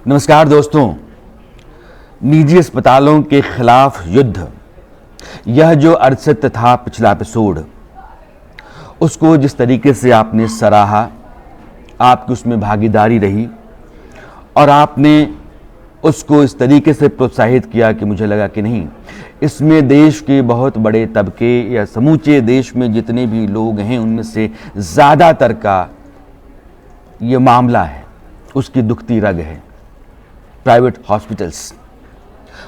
नमस्कार दोस्तों, निजी अस्पतालों के खिलाफ युद्ध, यह जो अरसद था पिछला एपिसोड, उसको जिस तरीके से आपने सराहा, आपकी उसमें भागीदारी रही और आपने उसको इस तरीके से प्रोत्साहित किया कि मुझे लगा कि नहीं, इसमें देश के बहुत बड़े तबके या समूचे देश में जितने भी लोग हैं उनमें से ज़्यादातर का ये मामला है, उसकी दुखती रग है। प्राइवेट हॉस्पिटल्स,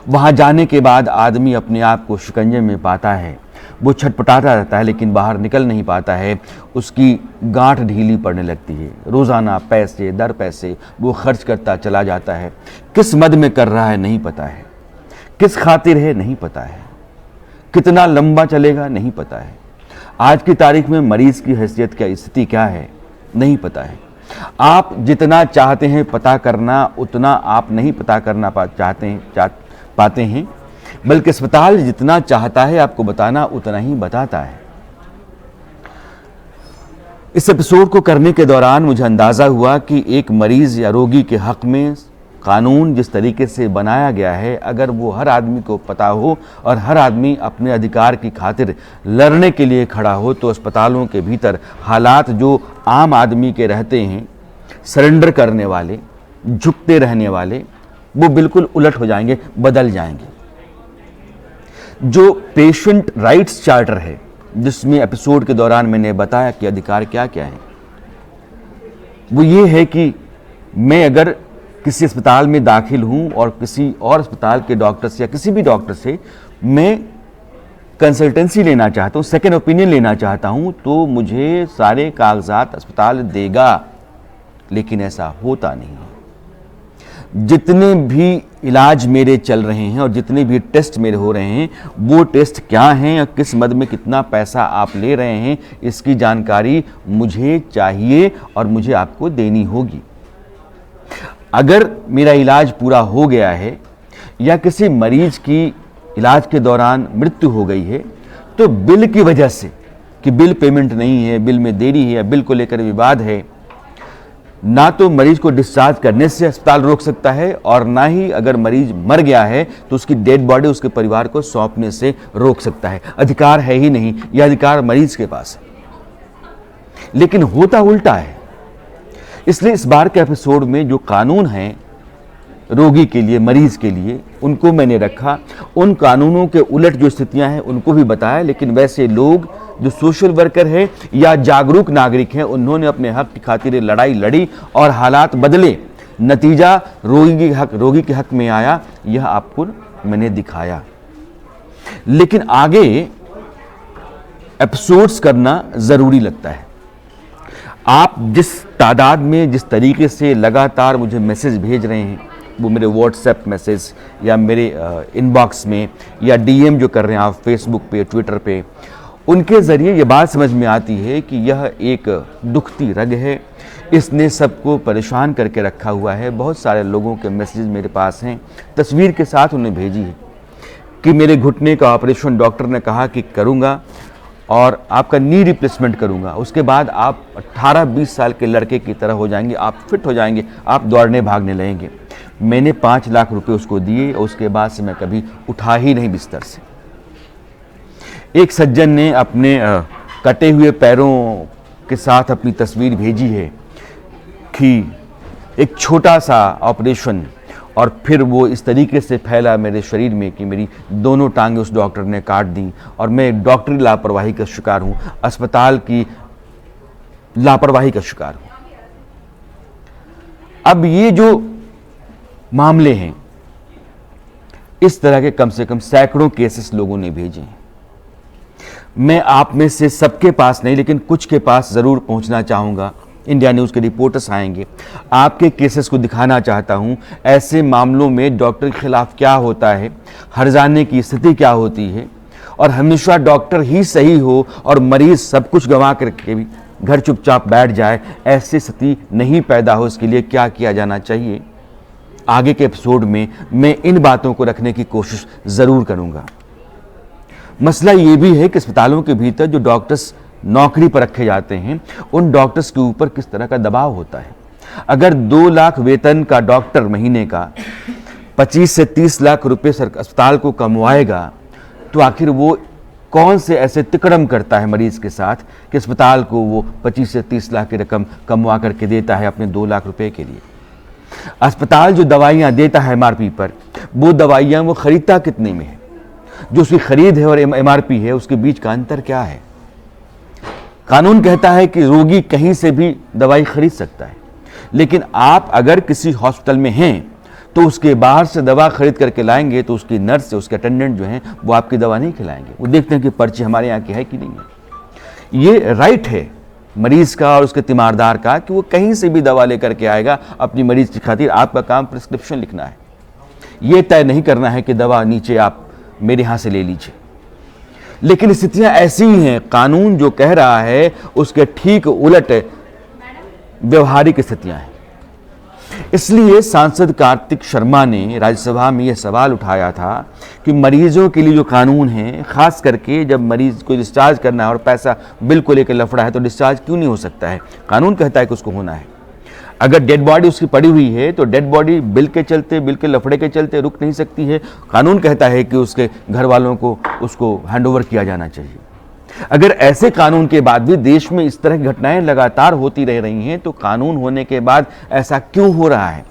वहाँ जाने के बाद आदमी अपने आप को शिकंजे में पाता है, वो छटपटाता रहता है लेकिन बाहर निकल नहीं पाता है, उसकी गांठ ढीली पड़ने लगती है। रोज़ाना पैसे दर पैसे वो खर्च करता चला जाता है। किस मद में कर रहा है नहीं पता है, किस खातिर है नहीं पता है, कितना लंबा चलेगा नहीं पता है, आज की तारीख में मरीज़ की हैसियत क्या, स्थिति क्या है नहीं पता है। आप जितना चाहते हैं पता करना, उतना आप नहीं पता करना पाते हैं, बल्कि अस्पताल जितना चाहता है आपको बताना उतना ही बताता है। इस एपिसोड को करने के दौरान मुझे अंदाज़ा हुआ कि एक मरीज या रोगी के हक में कानून जिस तरीके से बनाया गया है, अगर वो हर आदमी को पता हो और हर आदमी अपने अधिकार की खातिर लड़ने के लिए खड़ा हो, तो अस्पतालों के भीतर हालात जो आम आदमी के रहते हैं, सरेंडर करने वाले, झुकते रहने वाले, वो बिल्कुल उलट हो जाएंगे, बदल जाएंगे। जो पेशेंट राइट्स चार्टर है, जिसमें एपिसोड के दौरान मैंने बताया कि अधिकार क्या क्या है, वो ये है कि मैं अगर किसी अस्पताल में दाखिल हूं और किसी और अस्पताल के डॉक्टर से या किसी भी डॉक्टर से मैं कंसल्टेंसी लेना चाहता हूं, सेकेंड ओपिनियन लेना चाहता हूं, तो मुझे सारे कागजात अस्पताल देगा, लेकिन ऐसा होता नहीं है। जितने भी इलाज मेरे चल रहे हैं और जितने भी टेस्ट मेरे हो रहे हैं, वो टेस्ट क्या हैं और किस मद में कितना पैसा आप ले रहे हैं, इसकी जानकारी मुझे चाहिए और मुझे आपको देनी होगी। अगर मेरा इलाज पूरा हो गया है या किसी मरीज की इलाज के दौरान मृत्यु हो गई है, तो बिल की वजह से कि बिल पेमेंट नहीं है, बिल में देरी है या बिल को लेकर विवाद है, ना तो मरीज को डिस्चार्ज करने से अस्पताल रोक सकता है और ना ही अगर मरीज मर गया है तो उसकी डेड बॉडी उसके परिवार को सौंपने से रोक सकता है। अधिकार है ही नहीं, यह अधिकार मरीज के पास है। लेकिन होता उल्टा है। इसलिए इस बार के एपिसोड में जो कानून हैं रोगी के लिए, मरीज के लिए, उनको मैंने रखा। उन कानूनों के उलट जो स्थितियां हैं उनको भी बताया, लेकिन वैसे लोग जो सोशल वर्कर है या जागरूक नागरिक हैं, उन्होंने अपने हक की खातिर लड़ाई लड़ी और हालात बदले। नतीजा रोगी के हक में आया, यह आपको मैंने दिखाया। लेकिन आगे एपिसोड्स करना जरूरी लगता है। आप जिस तादाद में, जिस तरीके से लगातार मुझे मैसेज भेज रहे हैं, वो मेरे व्हाट्सएप मैसेज या मेरे इनबॉक्स में या डीएम जो कर रहे हैं आप फेसबुक पे, ट्विटर पे, उनके ज़रिए ये बात समझ में आती है कि यह एक दुखती रग है। इसने सबको परेशान करके रखा हुआ है। बहुत सारे लोगों के मैसेज मेरे पास हैं, तस्वीर के साथ उन्हें भेजी है कि मेरे घुटने का ऑपरेशन डॉक्टर ने कहा कि करूँगा और आपका नी रिप्लेसमेंट करूँगा, उसके बाद आप 18-20 साल के लड़के की तरह हो जाएंगे, आप फिट हो जाएंगे, आप दौड़ने भागने लगेंगे। मैंने 5 लाख रुपए उसको दिए और उसके बाद से मैं कभी उठा ही नहीं बिस्तर से। एक सज्जन ने अपने कटे हुए पैरों के साथ अपनी तस्वीर भेजी है कि एक छोटा सा ऑपरेशन और फिर वो इस तरीके से फैला मेरे शरीर में कि मेरी दोनों टांगें उस डॉक्टर ने काट दी और मैं डॉक्टरी लापरवाही का शिकार हूँ, अस्पताल की लापरवाही का शिकार हूँ। अब ये जो मामले हैं, इस तरह के कम से कम सैकड़ों केसेस लोगों ने भेजे हैं। मैं आप में से सबके पास नहीं, लेकिन कुछ के पास ज़रूर पहुंचना चाहूँगा। इंडिया न्यूज़ के रिपोर्टर्स आएंगे, आपके केसेस को दिखाना चाहता हूं। ऐसे मामलों में डॉक्टर के खिलाफ क्या होता है, हर्जाने की स्थिति क्या होती है, और हमेशा डॉक्टर ही सही हो और मरीज सब कुछ गंवा करके भी घर चुपचाप बैठ जाए, ऐसी स्थिति नहीं पैदा हो, इसके लिए क्या किया जाना चाहिए। आगे के एपिसोड में मैं इन बातों को रखने की कोशिश ज़रूर करूँगा। मसला ये भी है कि अस्पतालों के भीतर जो डॉक्टर्स नौकरी पर रखे जाते हैं, उन डॉक्टर्स के ऊपर किस तरह का दबाव होता है। अगर 2 लाख वेतन का डॉक्टर महीने का 25 से 30 लाख रुपए अस्पताल को कमवाएगा, तो आखिर वो कौन से ऐसे तिकड़म करता है मरीज के साथ कि अस्पताल को वो 25 से 30 लाख की रकम कमवा करके देता है अपने 2 लाख रुपए के लिए। अस्पताल जो दवाइयाँ देता है MRP पर, वो दवाइयाँ वो खरीदता कितने में है? जो उसकी खरीद है और MRP है, उसके बीच का अंतर क्या है? कानून कहता है कि रोगी कहीं से भी दवाई खरीद सकता है, लेकिन आप अगर किसी हॉस्पिटल में हैं तो उसके बाहर से दवा खरीद करके लाएंगे तो उसकी नर्स से उसके अटेंडेंट जो हैं वो आपकी दवा नहीं खिलाएंगे। वो देखते हैं कि पर्ची हमारे यहाँ की है कि नहीं है। ये राइट है मरीज का और उसके तीमारदार का कि वो कहीं से भी दवा लेकर के आएगा अपनी मरीज की खातिर। आपका काम प्रिस्क्रिप्शन लिखना है, ये तय नहीं करना है कि दवा नीचे आप मेरे यहाँ से ले लीजिए। लेकिन स्थितियां ऐसी ही हैं, कानून जो कह रहा है उसके ठीक उलट व्यवहारिक स्थितियां हैं। इसलिए सांसद कार्तिक शर्मा ने राज्यसभा में यह सवाल उठाया था कि मरीजों के लिए जो कानून है, खास करके जब मरीज को डिस्चार्ज करना है और पैसा बिल को लेकर लफड़ा है तो डिस्चार्ज क्यों नहीं हो सकता है? कानून कहता है कि उसको होना है। अगर डेड बॉडी उसकी पड़ी हुई है तो डेड बॉडी बिल के चलते, बिल के लफड़े के चलते रुक नहीं सकती है। कानून कहता है कि उसके घर वालों को उसको हैंडओवर किया जाना चाहिए। अगर ऐसे कानून के बाद भी देश में इस तरह की घटनाएं लगातार होती रह रही हैं तो कानून होने के बाद ऐसा क्यों हो रहा है?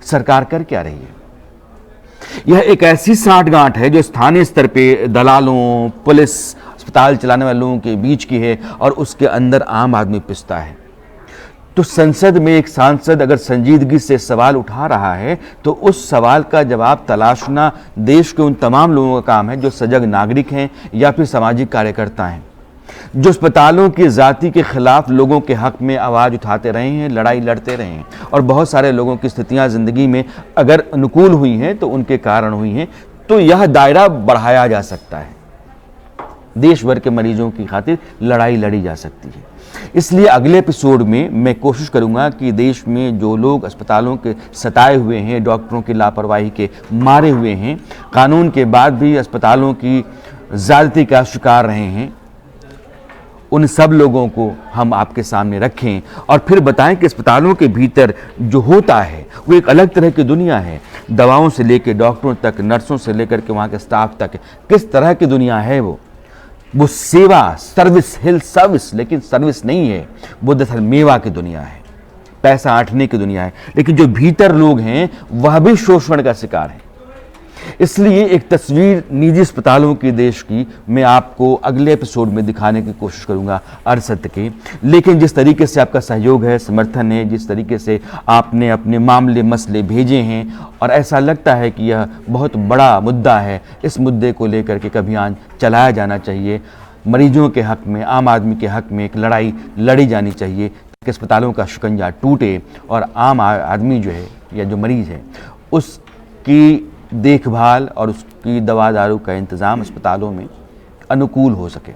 सरकार कर क्या रही है? यह एक ऐसी साठगांठ है जो स्थानीय स्तर पे दलालों, पुलिस, अस्पताल चलाने वाले लोगों के बीच की है और उसके अंदर आम आदमी पिसता है। तो संसद में एक सांसद अगर संजीदगी से सवाल उठा रहा है तो उस सवाल का जवाब तलाशना देश के उन तमाम लोगों का काम है जो सजग नागरिक हैं या फिर सामाजिक कार्यकर्ता हैं, जो अस्पतालों की जाति के खिलाफ लोगों के हक में आवाज़ उठाते रहे हैं, लड़ाई लड़ते रहे हैं। और बहुत सारे लोगों की स्थितियां ज़िंदगी में अगर अनुकूल हुई हैं तो उनके कारण हुई हैं। तो यह दायरा बढ़ाया जा सकता है, देश भर के मरीजों की खातिर लड़ाई लड़ी जा सकती है। इसलिए अगले एपिसोड में मैं कोशिश करूंगा कि देश में जो लोग अस्पतालों के सताए हुए हैं, डॉक्टरों की लापरवाही के मारे हुए हैं, कानून के बाद भी अस्पतालों की ज़्यादती का शिकार रहे हैं, उन सब लोगों को हम आपके सामने रखें और फिर बताएं कि अस्पतालों के भीतर जो होता है वो एक अलग तरह की दुनिया है। दवाओं से लेकर डॉक्टरों तक, नर्सों से लेकर के वहाँ के स्टाफ तक, किस तरह की दुनिया है वो सेवा, सर्विस, हेल्थ सर्विस, लेकिन सर्विस नहीं है, वो दरअसल मेवा की दुनिया है, पैसा आंटने की दुनिया है। लेकिन जो भीतर लोग हैं वह भी शोषण का शिकार है। इसलिए एक तस्वीर निजी अस्पतालों की देश की मैं आपको अगले एपिसोड में दिखाने की कोशिश करूंगा अरसत के। लेकिन जिस तरीके से आपका सहयोग है, समर्थन है, जिस तरीके से आपने अपने मामले मसले भेजे हैं और ऐसा लगता है कि यह बहुत बड़ा मुद्दा है, इस मुद्दे को लेकर के अभियान चलाया जाना चाहिए। मरीजों के हक में, आम आदमी के हक में एक लड़ाई लड़ी जानी चाहिए कि अस्पतालों का शिकंजा टूटे और आम आदमी जो है या जो मरीज है उसकी देखभाल और उसकी दवा दारू का इंतज़ाम अस्पतालों में अनुकूल हो सके।